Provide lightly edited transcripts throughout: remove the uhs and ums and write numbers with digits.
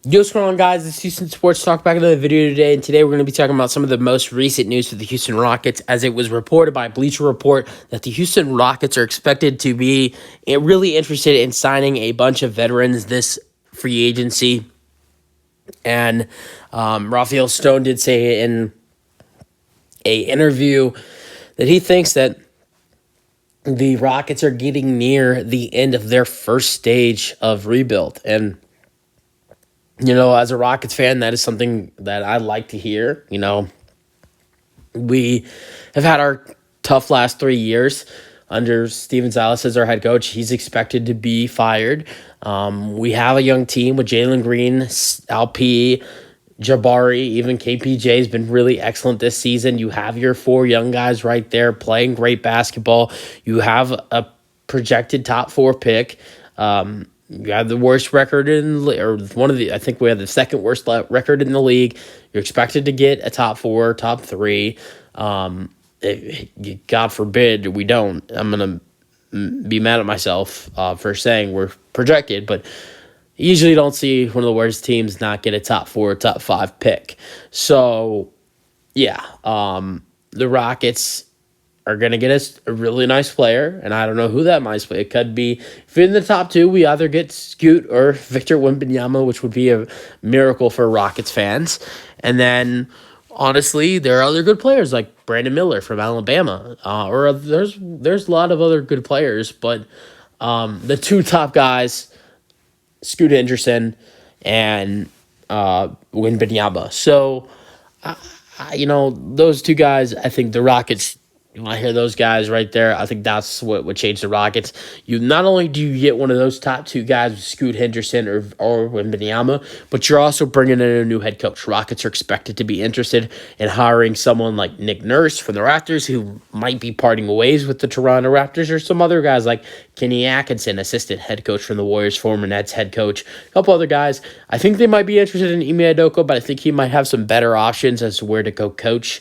Yo, what's going on, guys? It's Houston Sports Talk, back in the video today, and today we're going to be talking about some of the most recent news for the Houston Rockets, as it was reported by Bleacher Report that the Houston Rockets are expected to be really interested in signing a bunch of veterans this free agency. And Rafael Stone did say in a interview that he thinks that the Rockets are getting near the end of their first stage of rebuild. And as a Rockets fan, that is something that I like to hear. We have had our tough last 3 years under Steven Silas as our head coach. He's expected to be fired. We have a young team with Jalen Green, Alp, Jabari, even KPJ has been really excellent this season. You have your four young guys right there playing great basketball. You have a projected top four pick. You have the worst record I think we have the second worst record in the league. You're expected to get a top four, top three. God forbid we don't. I'm going to be mad at myself for saying we're projected, but you usually don't see one of the worst teams not get a top four, top five pick. So, yeah, the Rockets are going to get us a really nice player, and I don't know who that nice player. It could be, if in the top two, we either get Scoot or Victor Wembanyama, which would be a miracle for Rockets fans. And then, honestly, there are other good players like Brandon Miller from Alabama, or there's a lot of other good players, but the two top guys, Scoot Henderson and Wembanyama. So, those two guys, I think the Rockets. When I hear those guys right there, I think that's what would change the Rockets. You not only do you get one of those top two guys with Scoot Henderson or Wembanyama, but you're also bringing in a new head coach. Rockets are expected to be interested in hiring someone like Nick Nurse from the Raptors, who might be parting ways with the Toronto Raptors, or some other guys like Kenny Atkinson, assistant head coach from the Warriors, former Nets head coach, a couple other guys. I think they might be interested in Ime Udoka, but I think he might have some better options as to where to go coach.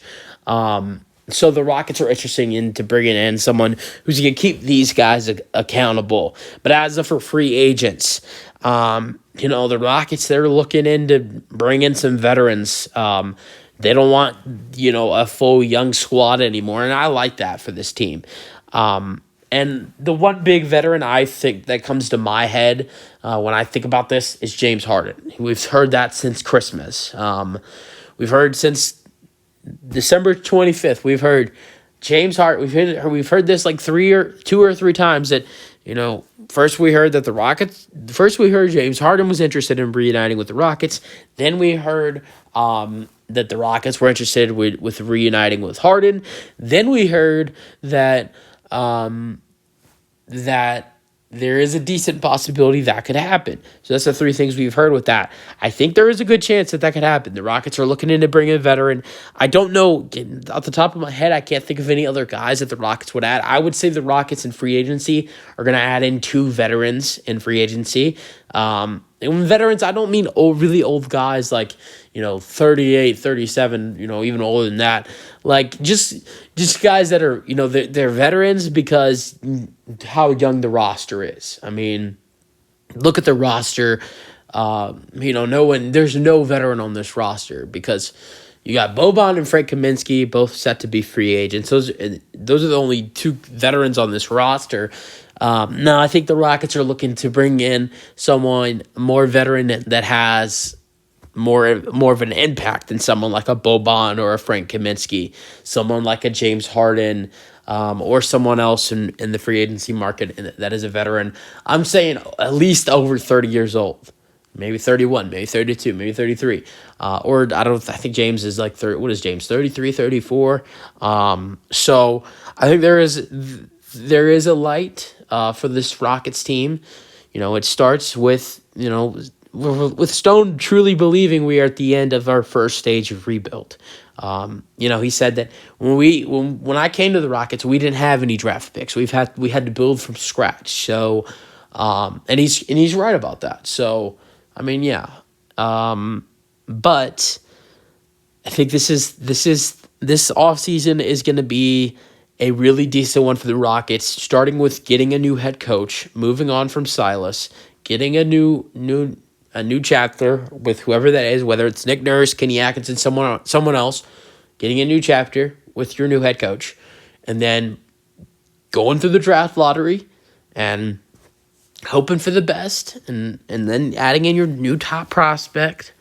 So the Rockets are interested into bringing in someone who's going to keep these guys accountable. But as for free agents, the Rockets, they're looking into bring in some veterans. They don't want, a full young squad anymore, and I like that for this team. And the one big veteran I think that comes to my head when I think about this is James Harden. We've heard that since Christmas. We've heard since December 25th, we've heard James Harden. We've heard this like two or three times that, first we heard James Harden was interested in reuniting with the Rockets. Then we heard that the Rockets were interested with reuniting with Harden. Then we heard that that there is a decent possibility that could happen. So that's the three things we've heard with that. I think there is a good chance that could happen. The Rockets are looking into bringing a veteran. I don't know, off the top of my head, I can't think of any other guys that the Rockets would add. I would say the Rockets in free agency are going to add in two veterans in free agency. And veterans, I don't mean really old guys like, 38, 37, even older than that. Like, just guys that are, they're veterans because how young the roster is. I mean, look at the roster. There's no veteran on this roster because you got Boban and Frank Kaminsky both set to be free agents. Those are the only two veterans on this roster. No, I think the Rockets are looking to bring in someone more veteran that has more of an impact than someone like a Boban or a Frank Kaminsky, someone like a James Harden, or someone else in the free agency market that is a veteran. I'm saying at least over 30 years old. Maybe 31, maybe 32, maybe 33. I think James is like, what is James, 33, 34? So I think there is a light for this Rockets team. It starts with, with Stone truly believing we are at the end of our first stage of rebuild. He said that when I came to the Rockets, we didn't have any draft picks. We had to build from scratch. So, and he's right about that. So, I mean, yeah. But I think this offseason is going to be a really decent one for the Rockets, starting with getting a new head coach, moving on from Silas, getting a new a new chapter with whoever that is, whether it's Nick Nurse, Kenny Atkinson, someone else, getting a new chapter with your new head coach, and then going through the draft lottery and hoping for the best, and then adding in your new top prospect.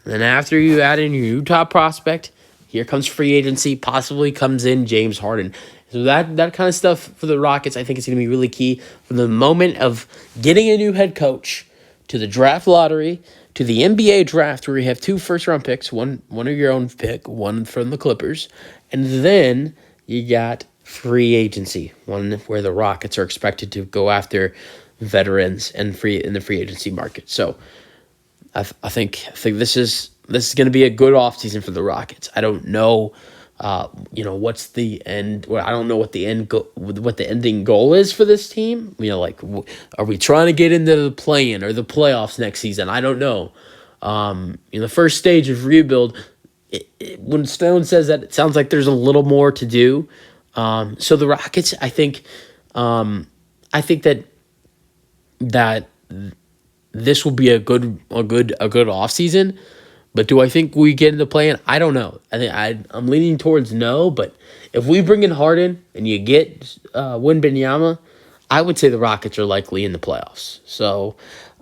And then after you add in your new top prospect, here comes free agency, possibly comes in James Harden. So that kind of stuff for the Rockets, I think, is going to be really key from the moment of getting a new head coach to the draft lottery to the NBA draft, where you have 2 first-round picks, one of your own pick, one from the Clippers, and then you got free agency, one where the Rockets are expected to go after veterans and in the free agency market. So I think this is going to be a good offseason for the Rockets. I don't know, what's the end. Well, I don't know what the ending goal is for this team. Are we trying to get into the play-in or the playoffs next season? I don't know. In the first stage of rebuild, when Stone says that, it sounds like there's a little more to do. So the Rockets, I think that this will be a good offseason. But do I think we get into play-in? I don't know. I'm leaning towards no. But if we bring in Harden and you get Wembanyama, I would say the Rockets are likely in the playoffs. So,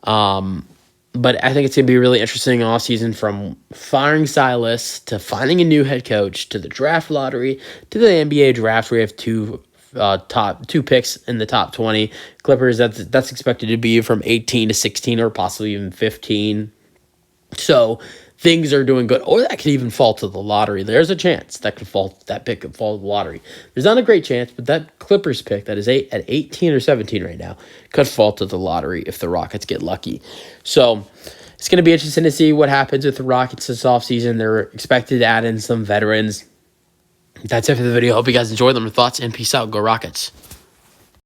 but I think it's going to be a really interesting offseason, from firing Silas to finding a new head coach to the draft lottery to the NBA draft, where we have top 2 picks in the top 20. Clippers, that's expected to be from 18 to 16 or possibly even 15. So things are doing good, or that could even fall to the lottery. There's a chance that pick could fall to the lottery. There's not a great chance, but that Clippers pick that is at 18 or 17 right now could fall to the lottery if the Rockets get lucky. So it's going to be interesting to see what happens with the Rockets this offseason. They're expected to add in some veterans. That's it for the video. Hope you guys enjoyed them. Thoughts, and peace out. Go Rockets.